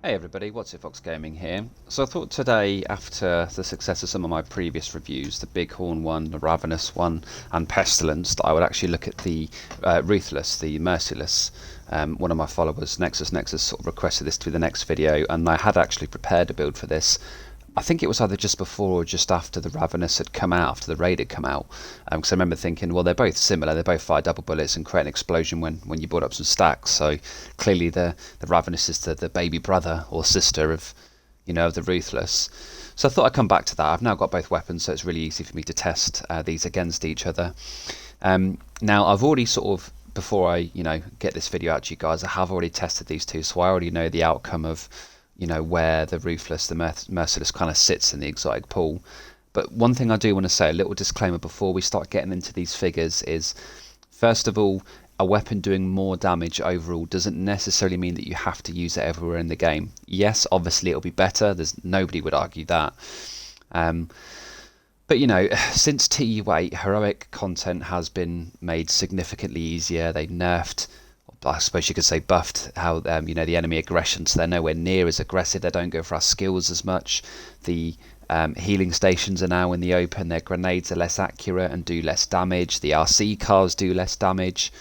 Hey everybody, what's it Fox Gaming here. So I thought today, after the success of some of my previous reviews, the Bighorn one, the Ravenous one, and Pestilence, that I would actually look at the Ruthless, the Merciless. One of my followers, Nexus, sort of requested this to be the next video, and I had actually prepared a build for this. I think it was either just before or just after the Ravenous had come out, after the raid had come out. Because I remember thinking, well, they're both similar. They both fire double bullets and create an explosion when you build up some stacks. So clearly the Ravenous is the baby brother or sister of, of the Ruthless. So I thought I'd come back to that. I've now got both weapons, so it's really easy for me to test these against each other. Now I've already sort of, before I get this video out to you guys, I have already tested these two, so I already know the outcome of where the Ruthless, the Merciless kind of sits in the exotic pool. But one thing I do want to say, a little disclaimer before we start getting into these figures, is first of all, a weapon doing more damage overall doesn't necessarily mean that you have to use it everywhere in the game. Yes, obviously it'll be better, nobody would argue that. But since TU8, heroic content has been made significantly easier. They nerfed, I suppose you could say buffed, how the enemy aggression, so they're nowhere near as aggressive. They don't go for our skills as much. The healing stations are now in the open. Their grenades are less accurate and do less damage. The RC cars do less damage.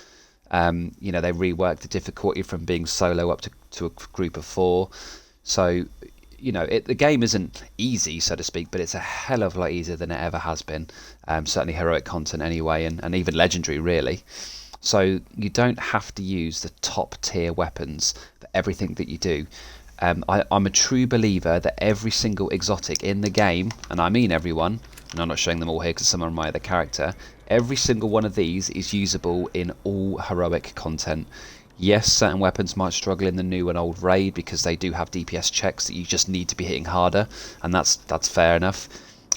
They reworked the difficulty from being solo up to a group of 4. So the game isn't easy, so to speak, but it's a hell of a lot easier than it ever has been. Certainly heroic content anyway, and even legendary really. So you don't have to use the top tier weapons for everything that you do. I'm a true believer that every single exotic in the game, and I mean everyone, and I'm not showing them all here because some are my other character, every single one of these is usable in all heroic content. Yes, certain weapons might struggle in the new and old raid because they do have DPS checks that you just need to be hitting harder, and that's fair enough.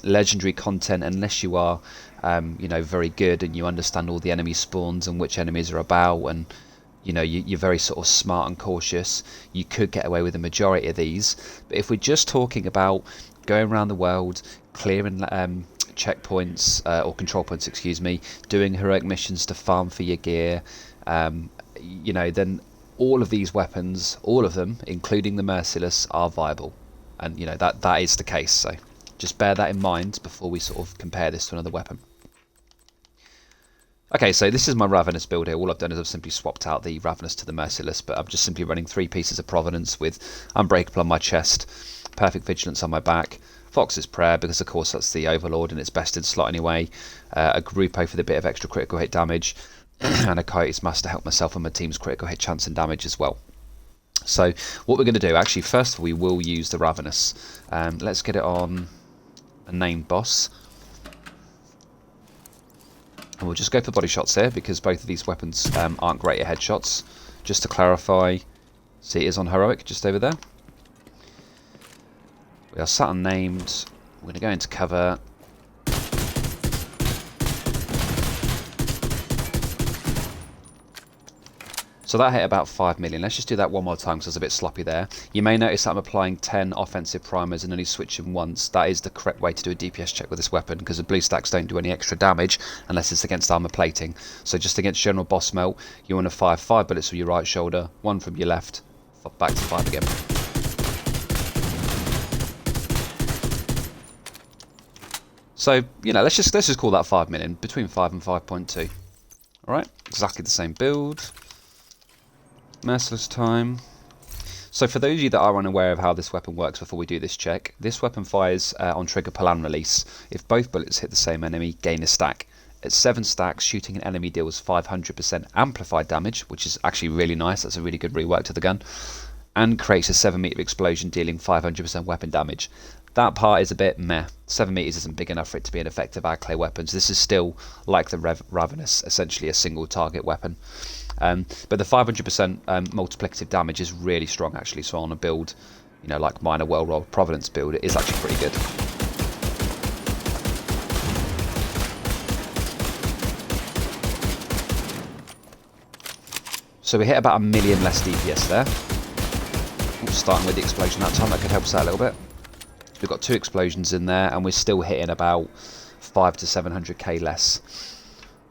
Legendary content, unless you are very good and you understand all the enemy spawns and which enemies are about, and you're very sort of smart and cautious, you could get away with the majority of these. But if we're just talking about going around the world, clearing checkpoints or control points, excuse me, doing heroic missions to farm for your gear, then all of these weapons, all of them, including the Merciless, are viable, and that is the case. So just bear that in mind before we sort of compare this to another weapon. Okay, so this is my Ravenous build here. All I've done is I've simply swapped out the Ravenous to the Merciless, but I'm just simply running 3 pieces of Providence with Unbreakable on my chest, Perfect Vigilance on my back, Fox's Prayer, because of course that's the Overlord and it's best in slot anyway, a Grupo for the bit of extra critical hit damage, and a Coyote's Mask to help myself and my team's critical hit chance and damage as well. So what we're going to do, actually, first of all, we will use the Ravenous. Let's get it on a named boss. And we'll just go for body shots here because both of these weapons aren't great at headshots. Just to clarify, see, it is on heroic just over there. We are sat unnamed. We're going to go into cover. So that hit about 5 million. Let's just do that one more time because I was a bit sloppy there. You may notice that I'm applying 10 offensive primers and only switching once. That is the correct way to do a DPS check with this weapon because the blue stacks don't do any extra damage unless it's against armor plating. So just against general boss melt, you want to fire 5 bullets from your right shoulder, 1 from your left, back to 5 again. So, let's just call that 5 million, between 5 and 5.2. Alright, exactly the same build. Merciless time. So for those of you that are unaware of how this weapon works before we do this check, this weapon fires on trigger pull and release. If both bullets hit the same enemy, gain a stack. At 7 stacks, shooting an enemy deals 500% amplified damage, which is actually really nice. That's a really good rework to the gun. And creates a 7 meter explosion dealing 500% weapon damage. That part is a bit meh. 7 meters isn't big enough for it to be an effective AgClay weapon. So this is still, like the Ravenous, essentially a single target weapon. But the 500% multiplicative damage is really strong actually, so on a build, like mine, a well-rolled Providence build, it is actually pretty good. So we hit about 1 million less DPS there. Oops, starting with the explosion that time, that could help us out a little bit. We've got 2 explosions in there and we're still hitting about 5 to 700k less.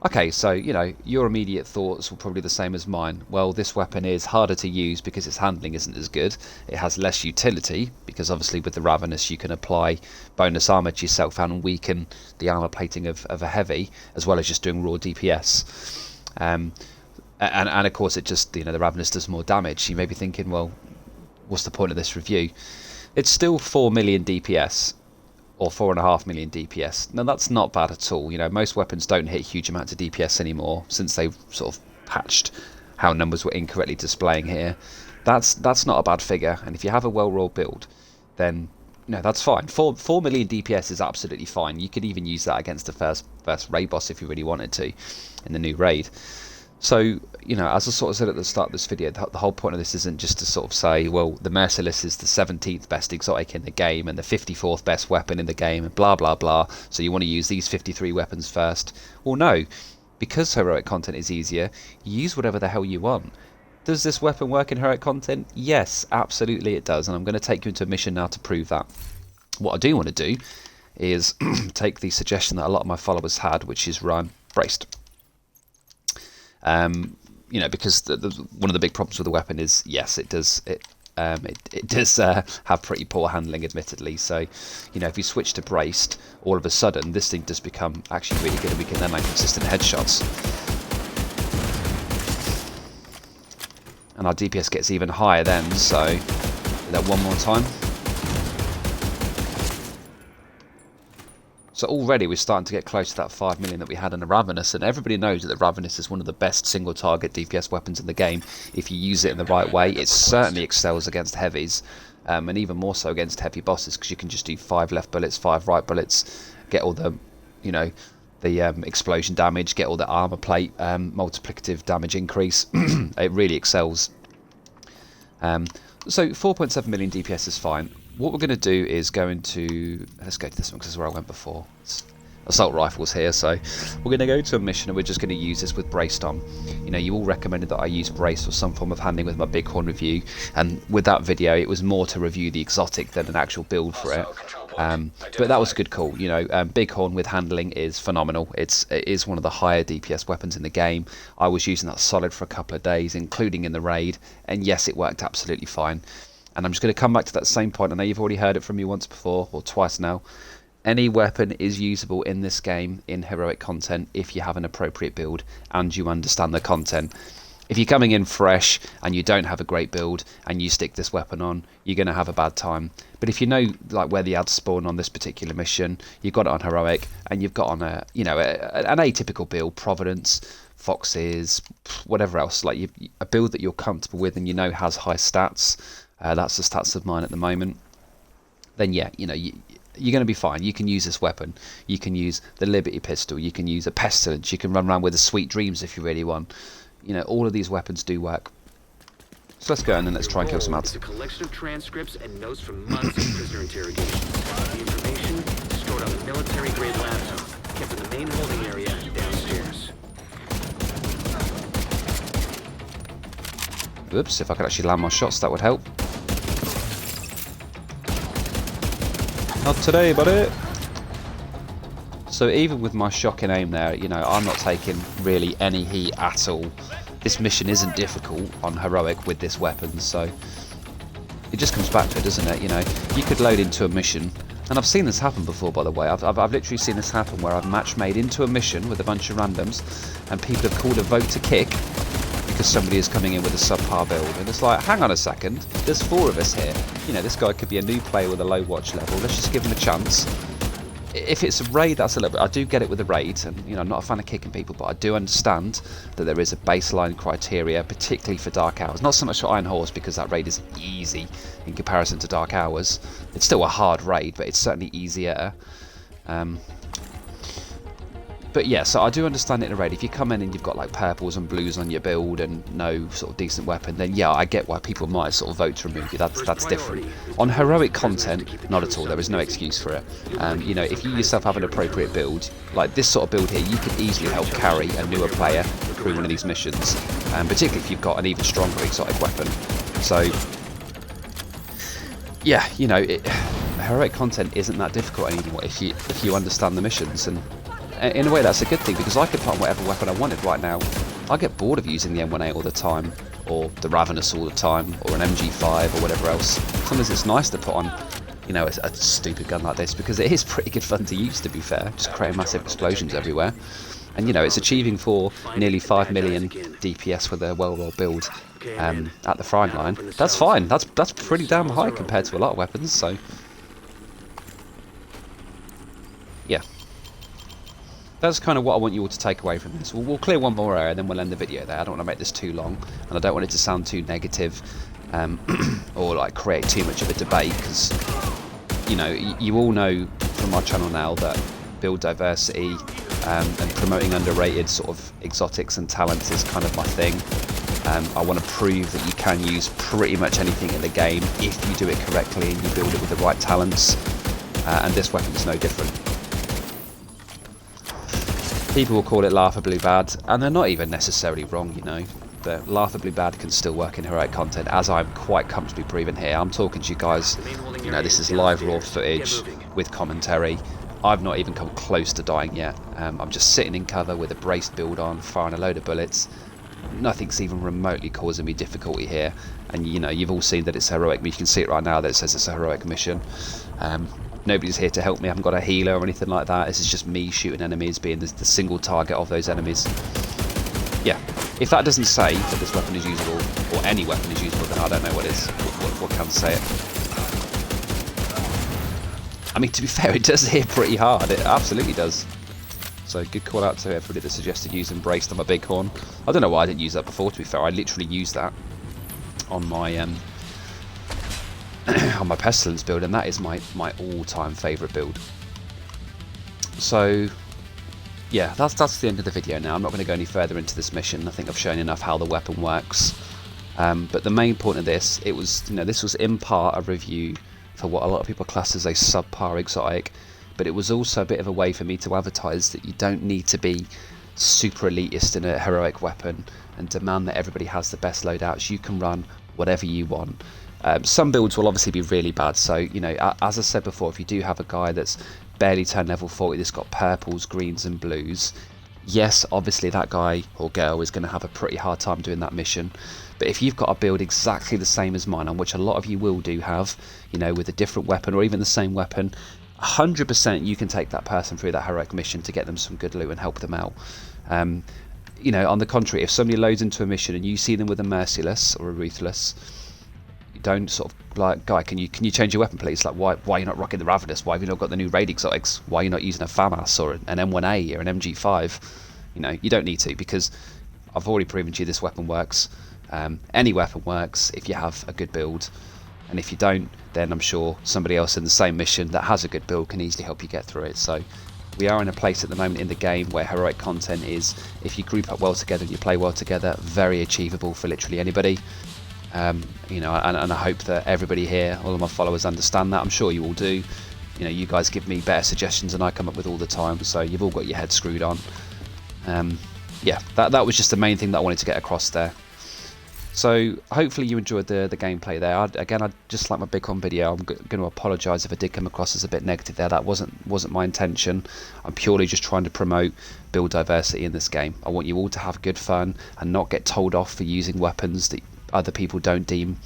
Okay, so, you know, your immediate thoughts were probably the same as mine. Well, this weapon is harder to use because its handling isn't as good. It has less utility, because obviously with the Ravenous you can apply bonus armor to yourself and weaken the armor plating of a heavy, as well as just doing raw DPS. And of course it just, you know, the Ravenous does more damage. You may be thinking, well, what's the point of this review? It's still 4 million DPS. Or 4.5 million DPS. Now that's not bad at all. You know, most weapons don't hit huge amounts of DPS anymore since they've sort of patched how numbers were incorrectly displaying here. That's not a bad figure, and if you have a well-rolled build, then no, that's fine. 4 million DPS is absolutely fine. You could even use that against the first raid boss if you really wanted to in the new raid. So, you know, as I sort of said at the start of this video, the whole point of this isn't just to sort of say, well, the Merciless is the 17th best exotic in the game and the 54th best weapon in the game and blah, blah, blah. So you want to use these 53 weapons first. Well, no, because heroic content is easier, use whatever the hell you want. Does this weapon work in heroic content? Yes, absolutely it does. And I'm going to take you into a mission now to prove that. What I do want to do is take the suggestion that a lot of my followers had, which is run braced. You know, because one of the big problems with the weapon is, yes, it does have pretty poor handling, admittedly. So, you know, if you switch to braced, all of a sudden this thing does become actually really good, and we can then land consistent headshots. And our DPS gets even higher then. So, do that one more time. So already we're starting to get close to that 5 million that we had in the Ravenous, and everybody knows that the Ravenous is one of the best single target DPS weapons in the game. If you use it in the right way, it certainly excels against heavies, and even more so against heavy bosses, because you can just do 5 left bullets, 5 right bullets, get all the, you know, the explosion damage, get all the armor plate, multiplicative damage increase. It really excels. So 4.7 million DPS is fine. What we're going to do is go into... Let's go to this one because this is where I went before. It's assault rifles here, so we're going to go to a mission and we're just going to use this with braced on. You know, you all recommended that I use braced or some form of handling with my Bighorn review, and with that video it was more to review the exotic than an actual build for it. But that was a good call. You know, Bighorn with handling is phenomenal. It is one of the higher DPS weapons in the game. I was using that solid for a couple of days, including in the raid, and yes, it worked absolutely fine. And I'm just going to come back to that same point. I know you've already heard it from me once before, or twice now. Any weapon is usable in this game in heroic content if you have an appropriate build and you understand the content. If you're coming in fresh and you don't have a great build and you stick this weapon on, you're going to have a bad time. But if you know like where the ads spawn on this particular mission, you've got it on heroic, and you've got on an atypical build, Providence, Foxes, whatever else, like a build that you're comfortable with and you know has high stats. That's the stats of mine at the moment. Then yeah, you know, you're going to be fine. You can use this weapon. You can use the Liberty pistol. You can use a pestilence. You can run around with the Sweet Dreams if you really want. You know, all of these weapons do work. So let's go and then let's try and kill some ads. It's a collection of transcripts and notes from months of prisoner interrogations. The information stored on the military-grade laptop, kept in the main holding area downstairs. Oops, if I could actually land my shots, that would help. Not today, buddy. So even with my shocking aim there, you know, I'm not taking really any heat at all. This mission isn't difficult on heroic with this weapon, so it just comes back to it, doesn't it? You know, you could load into a mission, and I've seen this happen before, by the way. I've literally seen this happen where I've match made into a mission with a bunch of randoms, and people have called a vote to kick because somebody is coming in with a subpar build, and it's like, hang on a second, there's 4 of us here. You know, this guy could be a new player with a low watch level. Let's just give him a chance. If it's a raid, that's a little bit... I do get it with the raids, and you know, I'm not a fan of kicking people, but I do understand that there is a baseline criteria, particularly for Dark Hours. Not so much for Iron Horse, because that raid is easy in comparison to Dark Hours. It's still a hard raid, but it's certainly easier. But yeah, so I do understand it in a raid. If you come in and you've got like purples and blues on your build and no sort of decent weapon, then yeah, I get why people might sort of vote to remove you. That's different. On heroic content, not at all. There is no excuse for it. You know, if you yourself have an appropriate build, like this sort of build here, you could easily help carry a newer player through one of these missions, particularly if you've got an even stronger exotic weapon. So yeah, you know, heroic content isn't that difficult anymore if you understand the missions. And in a way that's a good thing, because I could put on whatever weapon I wanted right now. I get bored of using the M1A all the time, or the Ravenous all the time, or an MG5 or whatever else. Sometimes it's nice to put on, you know, a stupid gun like this, because it is pretty good fun to use, to be fair, just creating massive explosions everywhere. And you know, it's achieving for nearly 5 million DPS with a well-rolled build at the frying line. That's fine, that's pretty damn high compared to a lot of weapons, so yeah. That's kind of what I want you all to take away from this. We'll clear one more area and then we'll end the video there. I don't want to make this too long, and I don't want it to sound too negative or like create too much of a debate, because you know, you all know from my channel now that build diversity and promoting underrated sort of exotics and talents is kind of my thing. I want to prove that you can use pretty much anything in the game if you do it correctly and you build it with the right talents, and this weapon is no different. People will call it laughably bad, and they're not even necessarily wrong, you know. But laughably bad can still work in heroic content, as I'm quite comfortably proving here. I'm talking to you guys, you know, this is live raw footage with commentary. I've not even come close to dying yet. I'm just sitting in cover with a braced build on, firing a load of bullets. Nothing's even remotely causing me difficulty here. And you know, you've all seen that it's heroic. You can see it right now that it says it's a heroic mission. Nobody's here to help me. I haven't got a healer or anything like that. This is just me shooting enemies, being the single target of those enemies. Yeah, if that doesn't say that this weapon is usable, or any weapon is usable, then I don't know what is. What can say it? I mean, to be fair, it does hit pretty hard. It absolutely does. So good call out to everybody that suggested using braced on my bighorn. I don't know why I didn't use that before, to be fair. I literally used that on my on my pestilence build, and that is my all-time favourite build. So yeah, that's the end of the video now. I'm not going to go any further into this mission. I think I've shown enough how the weapon works. But the main point of this, it was, you know, this was in part a review for what a lot of people class as a subpar exotic, but it was also a bit of a way for me to advertise that you don't need to be super elitist in a heroic weapon and demand that everybody has the best loadouts. You can run whatever you want. Some builds will obviously be really bad, so you know, as I said before, if you do have a guy that's barely turned level 40 that's got purples, greens and blues, yes, obviously that guy or girl is going to have a pretty hard time doing that mission. But if you've got a build exactly the same as mine, on which a lot of you will do have, you know, with a different weapon or even the same weapon, 100% you can take that person through that heroic mission to get them some good loot and help them out. You know, on the contrary, if somebody loads into a mission and you see them with a Merciless or a Ruthless, you don't sort of like, guy, can you change your weapon please? Like, why are you not rocking the Ravenous? Why have you not got the new raid exotics? Why are you not using a FAMAS or an M1A or an MG5? You know, you don't need to, because I've already proven to you this weapon works. Any weapon works if you have a good build, and if you don't, then I'm sure somebody else in the same mission that has a good build can easily help you get through it. So we are in a place at the moment in the game where heroic content is, if you group up well together and you play well together, very achievable for literally anybody. You know, and I hope that everybody here, all of my followers, understand that. I'm sure you all do. You know, you guys give me better suggestions than I come up with all the time, so you've all got your head screwed on. Yeah, that was just the main thing that I wanted to get across there. So hopefully you enjoyed the gameplay there. Again, I'd just like my bighorn video, I'm going to apologise if I did come across as a bit negative there. That wasn't my intention. I'm purely just trying to promote build diversity in this game. I want you all to have good fun and not get told off for using weapons that other people don't deem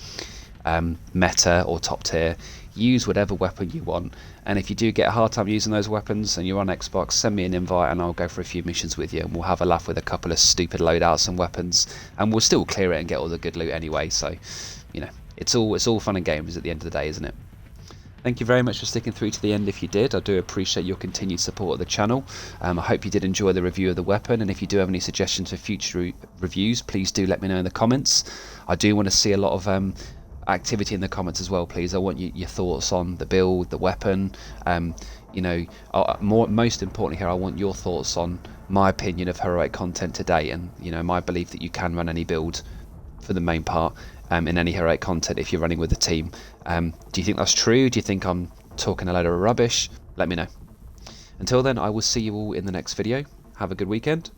meta or top tier. Use whatever weapon you want, and if you do get a hard time using those weapons and you're on Xbox, send me an invite and I'll go for a few missions with you, and we'll have a laugh with a couple of stupid loadouts and weapons, and we'll still clear it and get all the good loot anyway. So you know, it's all fun and games at the end of the day, isn't it? Thank you very much for sticking through to the end. If you did, I do appreciate your continued support of the channel. I hope you did enjoy the review of the weapon, and if you do have any suggestions for future reviews, please do let me know in the comments. I do want to see a lot of activity in the comments as well, please. I want your thoughts on the build, the weapon. You know, most importantly here, I want your thoughts on my opinion of heroic content today, and you know, my belief that you can run any build for the main part in any heroic content if you're running with a team. Do you think that's true? Do you think I'm talking a load of rubbish? Let me know. Until then, I will see you all in the next video. Have a good weekend.